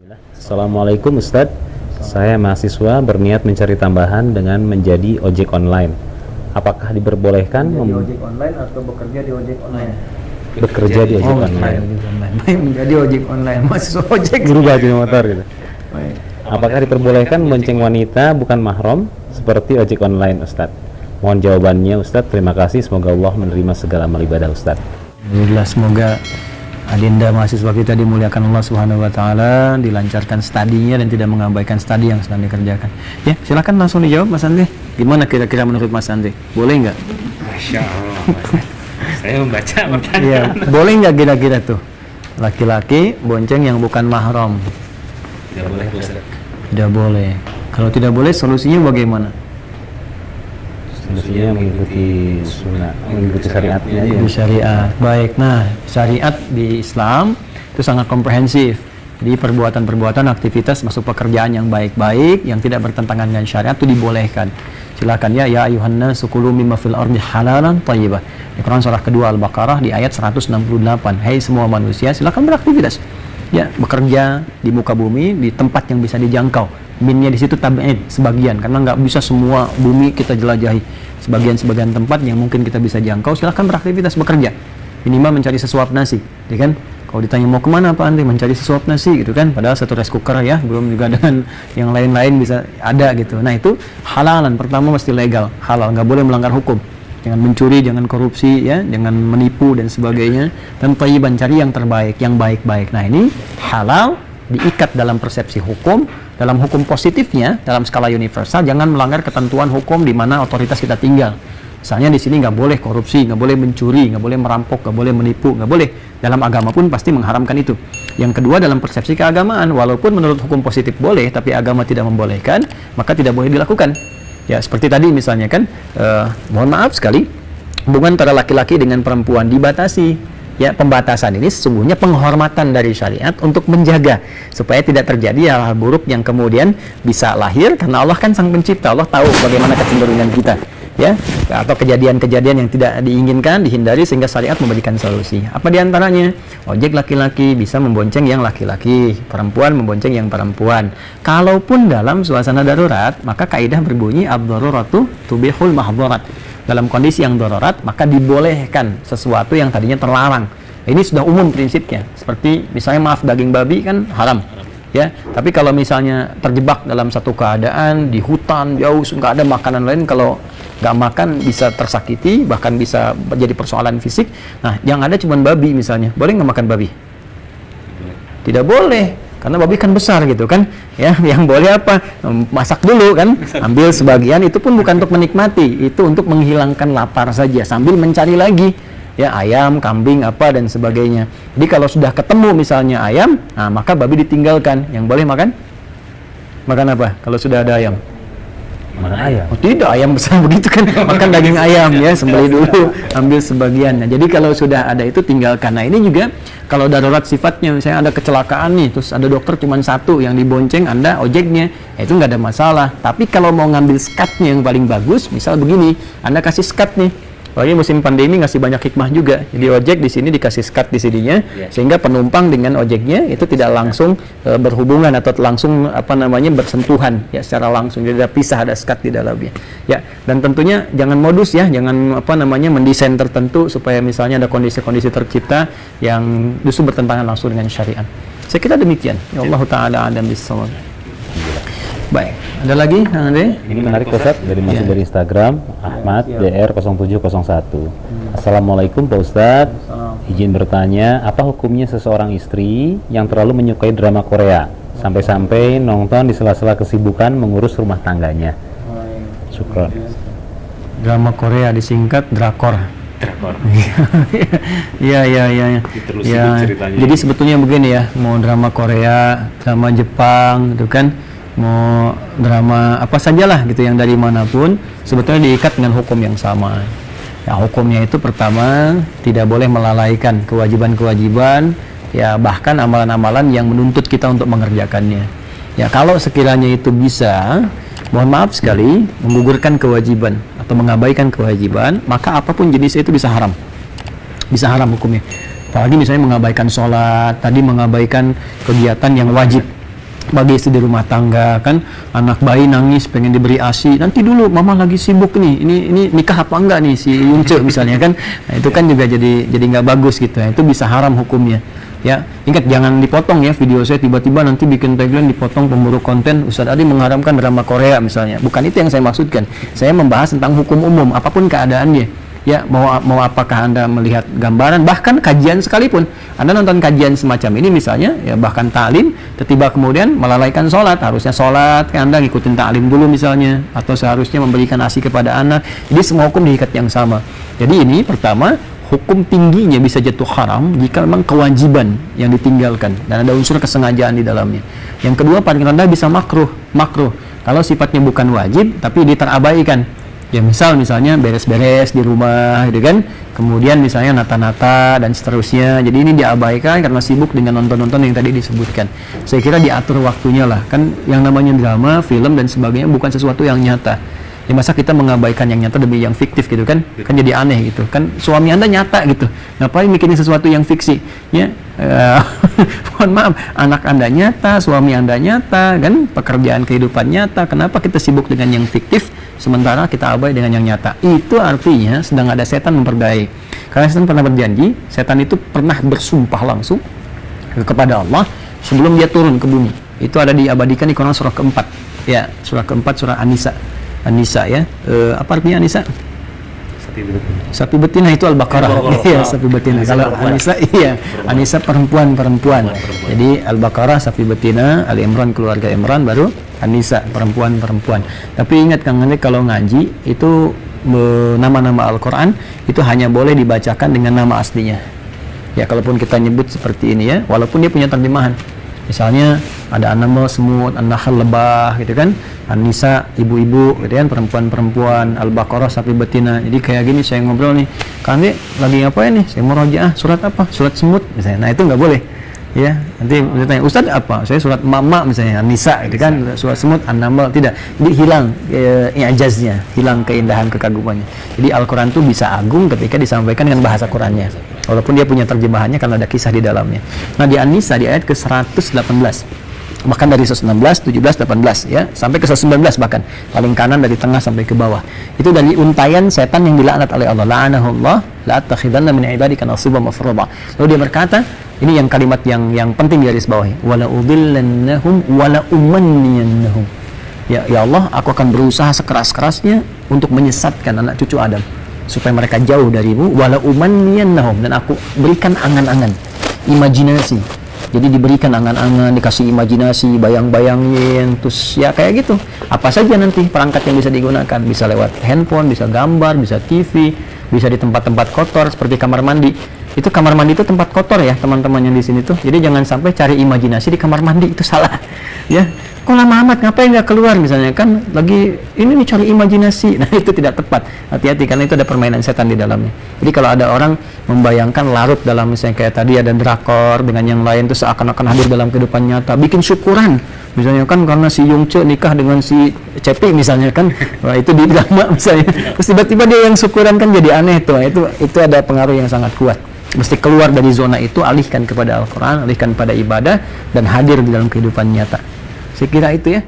Assalamualaikum Ustadz, saya mahasiswa berniat mencari tambahan dengan menjadi ojek online. Apakah diperbolehkan menjadi ojek online atau bekerja di ojek online? bekerja di ojek online? Menjadi ojek online, mahasiswa ojek. Berubah jadi motor gitu. Baik. Apakah diperbolehkan bonceng wanita bukan mahram seperti ojek online Ustadz? Mohon jawabannya Ustadz, terima kasih. Semoga Allah menerima segala amal ibadah Ustadz. Alhamdulillah, semoga adinda mahasiswa kita dimuliakan Allah Subhanahu wa taala, dilancarkan studinya dan tidak mengabaikan studi yang sedang dikerjakan. Ya, silakan langsung dijawab Mas Andre. Gimana kira-kira menurut Mas Andre? Boleh nggak? Masya Allah. Saya membaca pertanyaan. Iya, boleh nggak kira-kira tuh? Laki-laki bonceng yang bukan mahram. Tidak boleh Ustadz. Tidak boleh. Kalau tidak boleh, solusinya bagaimana? Solusinya mengikuti sunnah, mengikuti syariatnya aja. Di syariat. Baik. Nah, syariat di Islam itu sangat komprehensif. Jadi perbuatan-perbuatan, aktivitas masuk pekerjaan yang baik-baik, yang tidak bertentangan dengan syariat itu dibolehkan. Silakan ya ayuhan nasu kulu mimma fil ardi halalan thayyibah. Di Quran surah kedua Al-Baqarah di ayat 168. Hai semua manusia, silakan beraktivitas. Ya, bekerja di muka bumi di tempat yang bisa dijangkau. Minnya di situ tabi'id sebagian, karena nggak bisa semua bumi kita jelajahi. Sebagian tempat yang mungkin kita bisa jangkau, silahkan beraktivitas bekerja. Minimal mencari sesuap nasi, ya kan? Kalau ditanya mau kemana Pak Andi, mencari sesuap nasi gitu kan? Padahal satu rice cooker ya, belum juga dengan yang lain-lain bisa ada gitu. Nah itu halalan, pertama mesti legal, halal, nggak boleh melanggar hukum. Jangan mencuri, jangan korupsi, ya, jangan menipu dan sebagainya. Dan thayyiban, cari yang terbaik, yang baik-baik. Nah ini halal, diikat dalam persepsi hukum, dalam hukum positifnya, dalam skala universal, jangan melanggar ketentuan hukum di mana otoritas kita tinggal. Misalnya di sini nggak boleh korupsi, nggak boleh mencuri, nggak boleh merampok, nggak boleh menipu, nggak boleh. Dalam agama pun pasti mengharamkan itu. Yang kedua, dalam persepsi keagamaan, walaupun menurut hukum positif boleh, tapi agama tidak membolehkan, maka tidak boleh dilakukan. Ya seperti tadi misalnya kan, mohon maaf sekali, hubungan antara laki-laki dengan perempuan dibatasi. Ya, pembatasan ini sesungguhnya penghormatan dari syariat untuk menjaga supaya tidak terjadi hal-hal buruk yang kemudian bisa lahir, karena Allah kan sang pencipta, Allah tahu bagaimana kecenderungan kita, ya, atau kejadian-kejadian yang tidak diinginkan dihindari, sehingga syariat memberikan solusi. Apa diantaranya? Ojek laki-laki bisa membonceng yang laki-laki, perempuan membonceng yang perempuan. Kalaupun dalam suasana darurat, maka kaidah berbunyi ad-daruratu tubihul mahdharat. Dalam kondisi yang darurat, maka dibolehkan sesuatu yang tadinya terlarang. Ini sudah umum prinsipnya. Seperti misalnya maaf, daging babi kan haram, ya. Tapi kalau misalnya terjebak dalam satu keadaan di hutan jauh, nggak ada makanan lain, kalau nggak makan bisa tersakiti, bahkan bisa menjadi persoalan fisik. Nah, yang ada cuma babi misalnya, boleh nggak makan babi? Tidak boleh. Karena babi kan besar gitu kan, ya. Yang boleh apa? Masak dulu kan, ambil sebagian, itu pun bukan untuk menikmati, itu untuk menghilangkan lapar saja sambil mencari lagi, ya, ayam, kambing, apa dan sebagainya. Jadi kalau sudah ketemu misalnya ayam, nah maka babi ditinggalkan. Yang boleh makan apa? Kalau sudah ada ayam? Mana ayam? Oh tidak, ayam besar begitu kan, makan daging ayam ya, sembelih dulu, ambil sebagian. Nah, jadi kalau sudah ada itu tinggalkan. Nah ini juga kalau darurat sifatnya, misalnya ada kecelakaan nih, terus ada dokter cuma satu yang dibonceng, Anda ojeknya, ya itu nggak ada masalah. Tapi kalau mau ngambil skatnya yang paling bagus, misal begini, Anda kasih skat nih. Apalagi musim pandemi ngasih banyak hikmah juga. Jadi ojek di sini dikasih skat di sininya, sehingga penumpang dengan ojeknya itu tidak langsung berhubungan atau langsung bersentuhan ya secara langsung. Jadi ada pisah, ada skat di dalamnya. Ya, dan tentunya jangan modus ya, jangan mendesain tertentu supaya misalnya ada kondisi-kondisi tercipta yang justru bertentangan langsung dengan syariat. Saya kira demikian. Ya Allah taala a'lam bissawab. Baik, ada lagi Kang Andre? Ini menarik Ustadz, dari Instagram Ahmad DR0701. Assalamualaikum Pak Ustadz, izin bertanya, apa hukumnya seseorang istri yang terlalu menyukai drama Korea sampai-sampai nonton di sela-sela kesibukan mengurus rumah tangganya? Syukron. Drama Korea disingkat drakor. Iya. Jadi sebetulnya begini ya, mau drama Korea, drama Jepang, itu kan, mau drama apa sajalah gitu yang dari manapun, sebetulnya diikat dengan hukum yang sama. Ya, hukumnya itu pertama tidak boleh melalaikan kewajiban-kewajiban, ya bahkan amalan-amalan yang menuntut kita untuk mengerjakannya. Ya kalau sekiranya itu bisa, mohon maaf sekali, menggugurkan kewajiban atau mengabaikan kewajiban, maka apapun jenisnya itu bisa haram. Bisa haram hukumnya. Apalagi misalnya mengabaikan sholat, tadi mengabaikan kegiatan yang wajib. bagi istri di rumah tangga kan, anak bayi nangis pengen diberi ASI, nanti dulu mama lagi sibuk nih, ini nikah apa enggak nih si Yunce misalnya kan. Nah, itu kan juga jadi nggak bagus gitu ya, itu bisa haram hukumnya ya. Ingat, jangan dipotong ya video saya, tiba-tiba nanti bikin tagline dipotong pemburuk konten Ustadz Adi mengharamkan drama Korea misalnya. Bukan itu yang saya maksudkan, saya membahas tentang hukum umum apapun keadaannya ya. Mau apakah Anda melihat gambaran, bahkan kajian sekalipun, Anda nonton kajian semacam ini misalnya ya, bahkan ta'lim, tiba-tiba kemudian melalaikan sholat, harusnya sholat kan Anda ngikutin ta'lim dulu misalnya, atau seharusnya memberikan ASI kepada anak. Jadi semua hukum diikat yang sama. Jadi ini pertama, hukum tingginya bisa jatuh haram jika memang kewajiban yang ditinggalkan dan ada unsur kesengajaan di dalamnya. Yang kedua, paling rendah bisa makruh kalau sifatnya bukan wajib tapi diterabaikan. Ya misalnya beres-beres di rumah gitu kan, kemudian misalnya nata-nata dan seterusnya, jadi ini diabaikan karena sibuk dengan nonton-nonton yang tadi disebutkan. Saya kira diatur waktunya lah, kan yang namanya drama, film dan sebagainya bukan sesuatu yang nyata ya, masa kita mengabaikan yang nyata demi yang fiktif gitu kan jadi aneh gitu kan. Suami Anda nyata gitu, ngapain mikirin sesuatu yang fiksi ya. Mohon maaf, anak Anda nyata, suami Anda nyata kan, pekerjaan kehidupan nyata, kenapa kita sibuk dengan yang fiktif sementara kita abai dengan yang nyata? Itu artinya sedang ada setan memperdayai. Karena setan pernah berjanji, setan itu pernah bersumpah langsung kepada Allah sebelum dia turun ke bumi. Itu ada diabadikan di Quran surah keempat ya, surah keempat, surah An-Nisa ya. Apa artinya An-Nisa? Sapi betina itu Al-Baqarah. Iya, sapi betina. Kalau An-Nisa, iya, An-Nisa perempuan. Jadi Al-Baqarah sapi betina, Al-Imran keluarga Imran, baru An-Nisa perempuan. Tapi ingat Kang Andi, kalau ngaji itu nama-nama Al-Quran itu hanya boleh dibacakan dengan nama aslinya. Ya, kalaupun kita nyebut seperti ini ya, walaupun dia punya terjemahan. Misalnya ada An-Naml semut, An-Nahl lebah gitu kan, An-Nisa ibu-ibu gitu kan, perempuan-perempuan, Al-Baqarah sapi betina. Jadi kayak gini saya ngobrol nih, Kang Andi lagi ngapain nih? Saya mau rojaah surat apa? Surat semut misalnya. Nah itu nggak boleh ya. Nanti ditanya, Ustadz apa? Saya surat Mama misalnya, An-Nisa gitu kan, surat semut, An-Naml. Tidak, jadi hilang i'jaznya, hilang keindahan kekagumannya. Jadi Al-Quran itu bisa agung ketika disampaikan dengan bahasa Qurannya, walaupun dia punya terjemahannya karena ada kisah di dalamnya. Nah di An-Nisa di ayat ke-118, bahkan dari 116, 17, 18 ya, sampai ke 119 bahkan, paling kanan dari tengah sampai ke bawah. Itu dari untayan setan yang dilaknat oleh Allah. La'anahullah la'attakhidanna min ibadika nasiban mafruḍa. Lalu dia berkata, ini yang kalimat yang penting garis bawahi, wala udillannahum wala umanniyannahum. Ya Allah, aku akan berusaha sekeras-kerasnya untuk menyesatkan anak cucu Adam supaya mereka jauh darimu, wala umanniyannahum, dan aku berikan angan-angan, imajinasi. Jadi diberikan angan-angan, dikasih imajinasi, bayang-bayangin, terus ya kayak gitu. Apa saja nanti perangkat yang bisa digunakan, bisa lewat handphone, bisa gambar, bisa TV, bisa di tempat-tempat kotor seperti kamar mandi. Itu kamar mandi itu tempat kotor ya teman-teman yang di sini tuh. Jadi jangan sampai cari imajinasi di kamar mandi, itu salah. Ya, kok lama amat, ngapain nggak keluar misalnya kan? Lagi ini nih cari imajinasi. Nah itu tidak tepat. Hati-hati karena itu ada permainan setan di dalamnya. Jadi kalau ada orang membayangkan larut dalam misalnya kayak tadi ada drakor dengan yang lain, terus seakan-akan hadir dalam kehidupan nyata, bikin syukuran misalnya kan karena si Yungce nikah dengan si Cepi misalnya kan, wah itu di drama misalnya, terus tiba-tiba dia yang syukuran kan jadi aneh tuh. Itu ada pengaruh yang sangat kuat. Mesti keluar dari zona itu, alihkan kepada Al-Quran, alihkan pada ibadah dan hadir di dalam kehidupan nyata. Saya kira itu ya.